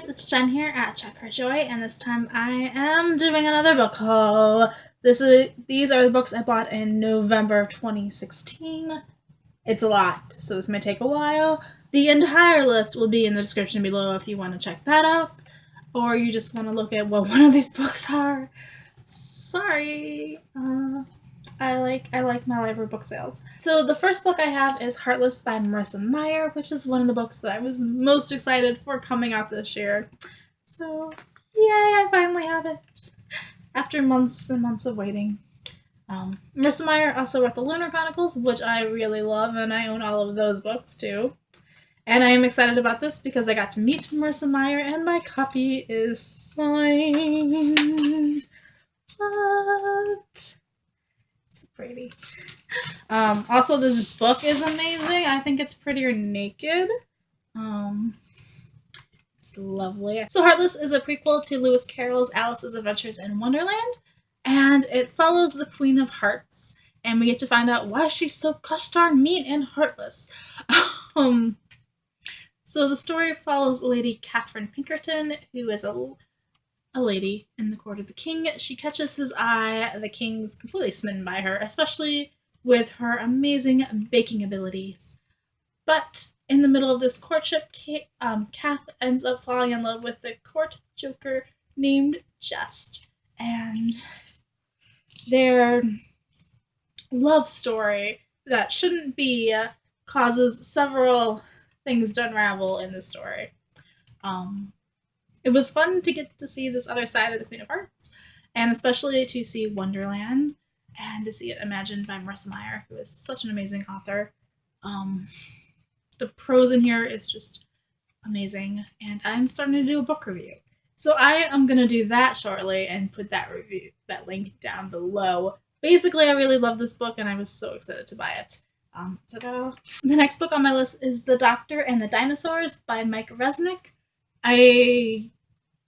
guys, it's Jen here at Check Her Joy, and this time I am doing another book haul. These are the books I bought in November of 2016. It's a lot, so this may take a while. The entire list will be in the description below if you want to check that out, or you just want to look at what one of these books are. Sorry. I like my library book sales. So the first book I have is Heartless by Marissa Meyer, which is one of the books that I was most excited for coming out this year. So yay, I finally have it after months and months of waiting. Marissa Meyer also wrote the Lunar Chronicles, which I really love, and I own all of those books too. And I am excited about this because I got to meet Marissa Meyer, and my copy is signed. What? Pretty. Also, this book is amazing. I think it's prettier naked. It's lovely. So Heartless is a prequel to Lewis Carroll's Alice's Adventures in Wonderland, and it follows the Queen of Hearts, and we get to find out why she's so gosh darn mean and heartless. So the story follows Lady Katherine Pinkerton, who is a lady in the court of the king. She catches his eye. The king's completely smitten by her, especially with her amazing baking abilities. But in the middle of this courtship, Kath ends up falling in love with the court joker named Jest. And their love story that shouldn't be causes several things to unravel in the story. It was fun to get to see this other side of the Queen of Hearts, and especially to see Wonderland, and to see it imagined by Marissa Meyer, who is such an amazing author. The prose in here is just amazing, and I'm starting to do a book review. So I am going to do that shortly and put that that link down below. Basically, I really love this book, and I was so excited to buy it. Ta-da! The next book on my list is The Doctor and the Dinosaurs by Mike Resnick.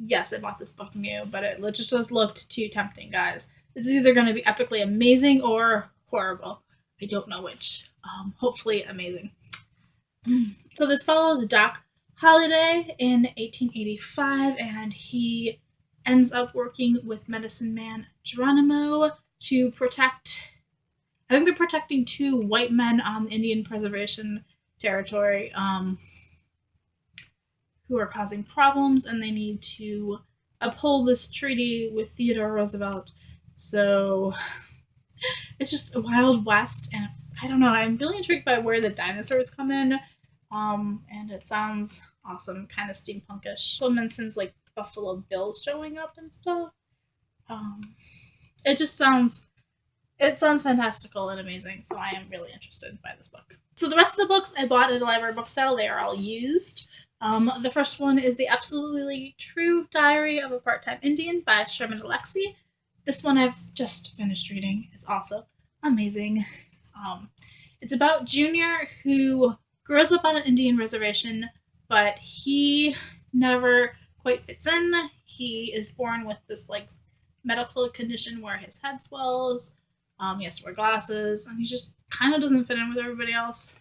Yes, I bought this book new, but it just looked too tempting, guys. This is either going to be epically amazing or horrible. I don't know which. Hopefully amazing. So this follows Doc Holliday in 1885, and he ends up working with medicine man Geronimo to protect, I think they're protecting 2 white men on Indian preservation territory, who are causing problems, and they need to uphold this treaty with Theodore Roosevelt. So it's just a Wild West, and I don't know, I'm really intrigued by where the dinosaurs come in, and it sounds awesome, kind of steampunkish. So mentions like Buffalo Bills showing up and stuff. It sounds fantastical and amazing, so I am really interested by this book. So the rest of the books I bought at a library book sale. They are all used. The first one is The Absolutely True Diary of a Part-Time Indian by Sherman and Alexie. This one I've just finished reading. It's also amazing. It's about Junior, who grows up on an Indian reservation, but he never quite fits in. He is born with this medical condition where his head swells. He has to wear glasses, and he just kind of doesn't fit in with everybody else.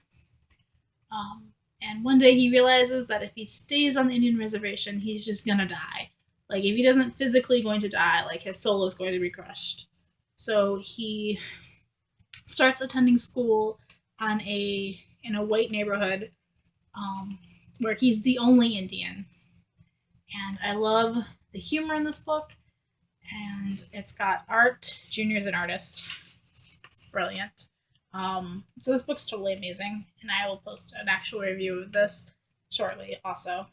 And one day he realizes that if he stays on the Indian reservation, he's just gonna die. If he doesn't physically going to die, his soul is going to be crushed. So he starts attending school in a white neighborhood, where he's the only Indian. And I love the humor in this book, and it's got art. Junior's an artist. It's brilliant. So this book's totally amazing, and I will post an actual review of this shortly also.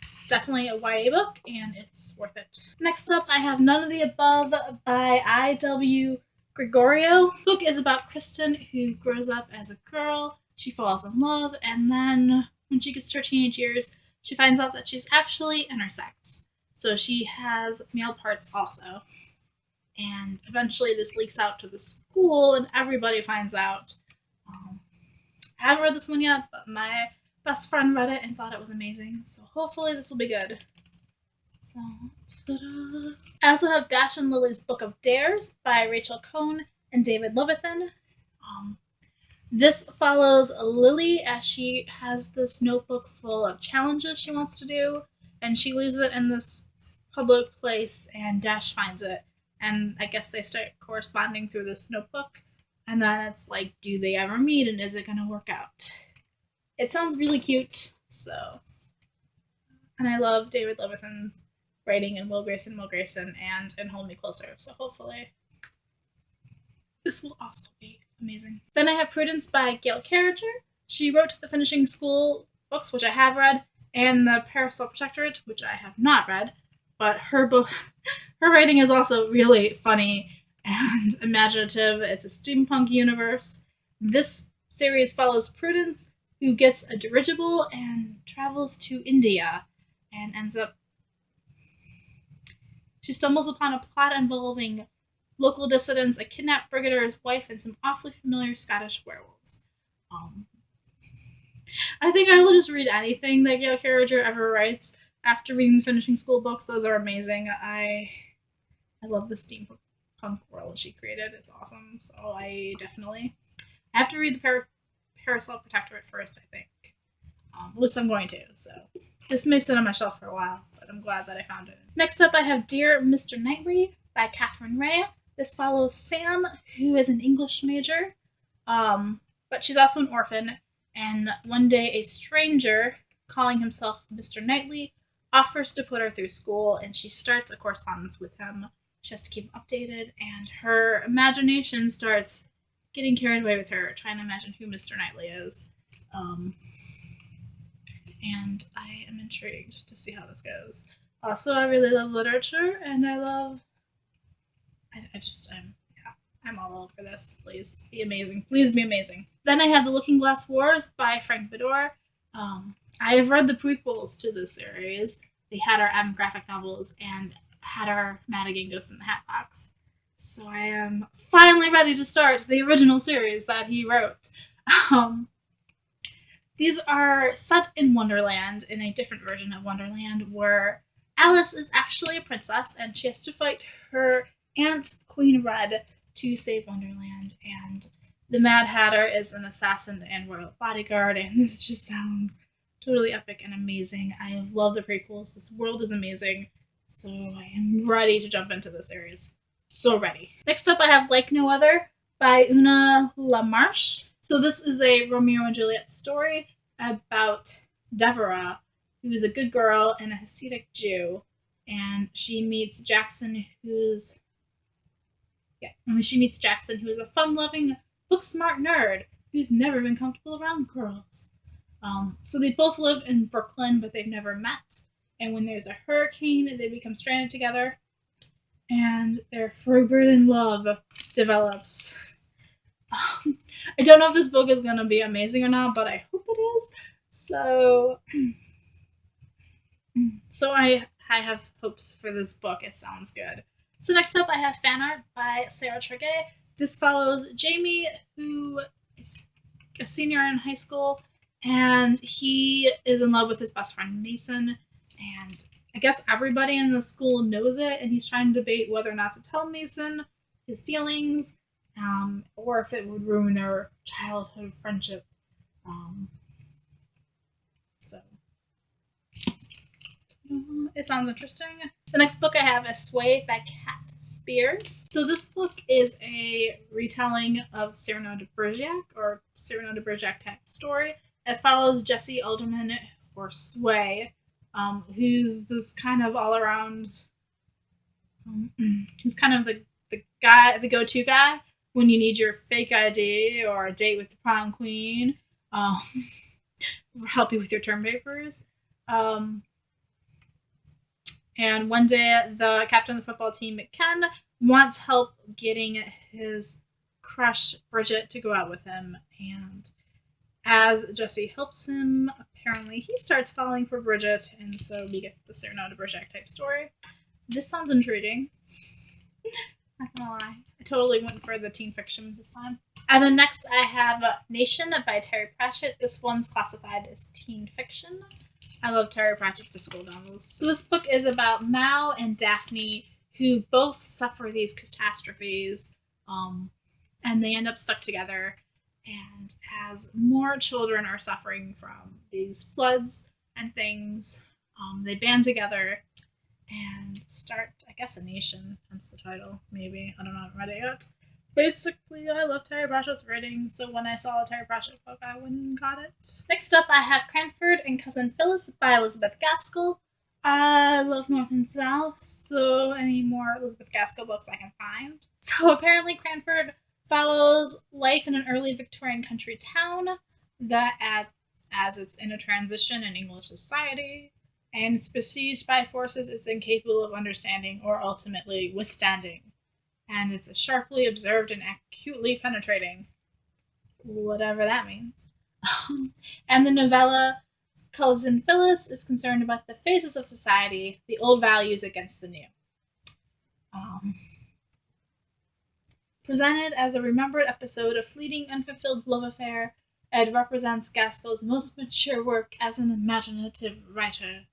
It's definitely a YA book, and it's worth it. Next up, I have None of the Above by I.W. Gregorio. The book is about Kristen, who grows up as a girl. She falls in love, and then when she gets to her teenage years, she finds out that she's actually intersex. So she has male parts also. And eventually this leaks out to the school, and everybody finds out. I haven't read this one yet, but my best friend read it and thought it was amazing. So hopefully this will be good. So, ta-da. I also have Dash and Lily's Book of Dares by Rachel Cohen and David Levithan. This follows Lily as she has this notebook full of challenges she wants to do, and she leaves it in this public place, and Dash finds it, and I guess they start corresponding through this notebook, and then it's like, do they ever meet, and is it going to work out? It sounds really cute, so. And I love David Levithan's writing in Will Grayson, and Hold Me Closer, so hopefully this will also be amazing. Then I have Prudence by Gail Carriger. She wrote the Finishing School books, which I have read, and the Parasol Protectorate, which I have not read, but her writing is also really funny and imaginative. It's a steampunk universe. This series follows Prudence, who gets a dirigible and travels to India, and ends up. She stumbles upon a plot involving local dissidents, a kidnapped brigadier's wife, and some awfully familiar Scottish werewolves. I think I will just read anything that Gail Carriger ever writes after reading the Finishing School books. Those are amazing. I love the steampunk world she created. It's awesome. So I have to read the Parasol Protectorate first, I think. At least I'm going to. So this may sit on my shelf for a while, but I'm glad that I found it. Next up, I have Dear Mr. Knightley by Katherine Reay. This follows Sam, who is an English major, but she's also an orphan. And one day, a stranger, calling himself Mr. Knightley, offers to put her through school, and she starts a correspondence with him. She has to keep him updated, and her imagination starts getting carried away with her, trying to imagine who Mr. Knightley is. And I am intrigued to see how this goes. Also, I really love literature, and I love. I'm all over this. Please be amazing. Please be amazing. Then I have The Looking Glass Wars by Frank Beddor. I have read the prequels to this series, the Hatter M graphic novels, and Hatter Madigan Ghost in the Hat box. So I am finally ready to start the original series that he wrote. These are set in Wonderland, in a different version of Wonderland, where Alice is actually a princess, and she has to fight her aunt, Queen Red, to save Wonderland, and the Mad Hatter is an assassin and royal bodyguard, and this just sounds totally epic and amazing. I love the prequels. This world is amazing, so I am ready to jump into this series. So ready. Next up, I have Like No Other by Una LaMarche. So this is a Romeo and Juliet story about Deborah, who is a good girl and a Hasidic Jew, and she meets Jackson, who's a fun-loving, book-smart nerd who's never been comfortable around girls. So they both live in Brooklyn, but they've never met. And when there's a hurricane, they become stranded together, and their forbidden love develops. I don't know if this book is going to be amazing or not, but I hope it is. So I have hopes for this book. It sounds good. So next up, I have fan art by Sarah Tregay. This follows Jamie, who is a senior in high school, and he is in love with his best friend Mason, and I guess everybody in the school knows it, and he's trying to debate whether or not to tell Mason his feelings, or if it would ruin their childhood friendship. It sounds interesting. The next book I have is Sway by Kat Spears. So this book is a retelling of Cyrano de Bergerac, or Cyrano de Bergerac type story. It follows Jesse Alderman, or Sway, who's this kind of all-around, who's kind of the go-to guy when you need your fake ID or a date with the prom queen, help you with your term papers. And one day, the captain of the football team, Ken, wants help getting his crush, Bridget, to go out with him. And as Jesse helps him, apparently he starts falling for Bridget, and so we get the Cyrano de Bergerac type story. This sounds intriguing. Not gonna lie. I totally went for the teen fiction this time. And then next, I have Nation by Terry Pratchett. This one's classified as teen fiction. I love Terry Pratchett's school novels. So this book is about Mao and Daphne, who both suffer these catastrophes, and they end up stuck together. and as more children are suffering from these floods and things, they band together and start, I guess, a nation. Hence the title, maybe. I don't know, I haven't read it yet. Basically, I love Terry Pratchett's writing, so when I saw a Terry Pratchett book, I went and got it. Next up, I have Cranford and Cousin Phyllis by Elizabeth Gaskell. I love North and South, so any more Elizabeth Gaskell books I can find. So apparently Cranford follows life in an early Victorian country town that, as it's in a transition in English society, and it's besieged by forces it's incapable of understanding or ultimately withstanding. And it's sharply observed and acutely penetrating, whatever that means. And the novella Cousin Phyllis is concerned about the phases of society, the old values against the new. Presented as a remembered episode of fleeting, unfulfilled love affair, it represents Gaskell's most mature work as an imaginative writer.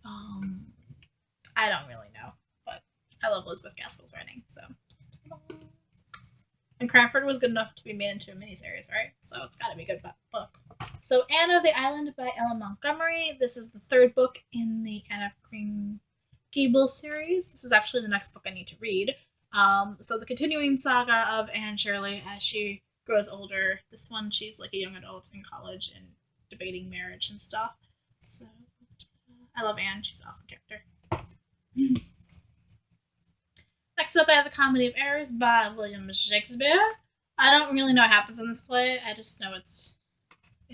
I don't really know, but I love Elizabeth Gaskell's writing, so. And Cranford was good enough to be made into a miniseries, right? So it's got to be a good book. So Anne of the Island by Ellen Montgomery. This is the third book in the Anne of Green Gables series. This is actually the next book I need to read. So the continuing saga of Anne Shirley as she grows older. This one, she's like a young adult in college and debating marriage and stuff. So I love Anne. She's an awesome character. Next up, I have The Comedy of Errors by William Shakespeare. I don't really know what happens in this play. I just know it's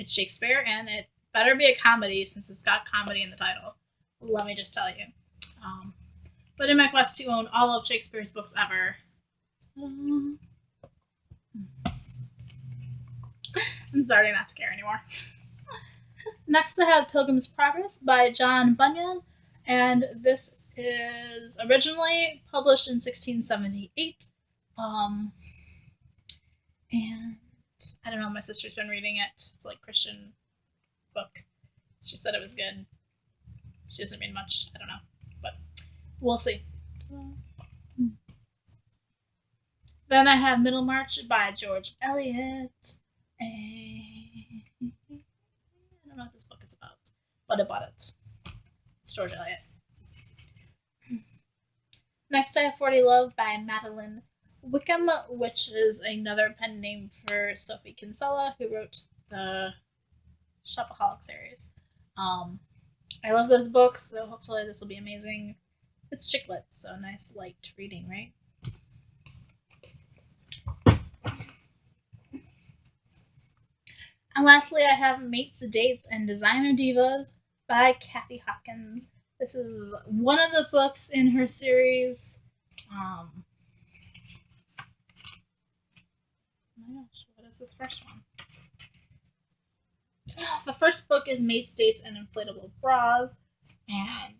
Shakespeare, and it better be a comedy since it's got comedy in the title. Let me just tell you. But in my quest to own all of Shakespeare's books ever, I'm starting not to care anymore. Next, I have Pilgrim's Progress by John Bunyan, and this is originally published in 1678. And I don't know, my sister's been reading it. It's like a Christian book. She said it was good. She doesn't read much. I don't know, but we'll see. Then I have Middlemarch by George Elliot. I don't know what this book is about, but I bought it. It's George Elliot. Next, I have 40 Love by Madeleine Wickham, which is another pen name for Sophie Kinsella, who wrote the Shopaholic series. I love those books, so hopefully this will be amazing. It's chick lit, so nice light reading, right? And lastly, I have Mates, Dates, and Designer Divas by Cathy Hopkins. This is one of the books in her series. Oh my gosh, what is this first one? The first book is Mates, Dates, and Inflatable Bras. And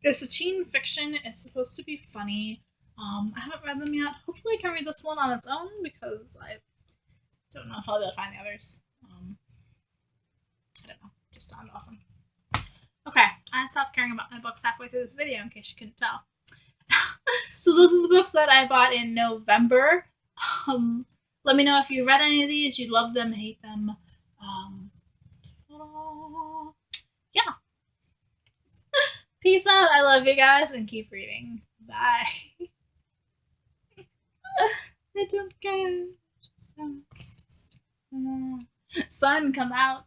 this is teen fiction. It's supposed to be funny. I haven't read them yet. Hopefully I can read this one on its own because I don't know if I'll be able to find the others. I don't know. Just sounds awesome. Okay, I stopped caring about my books halfway through this video in case you couldn't tell. So those are the books that I bought in November. Let me know if you read any of these. You love them, hate them. Yeah. Peace out. I love you guys and keep reading. Bye. I don't care. Just sun, come out.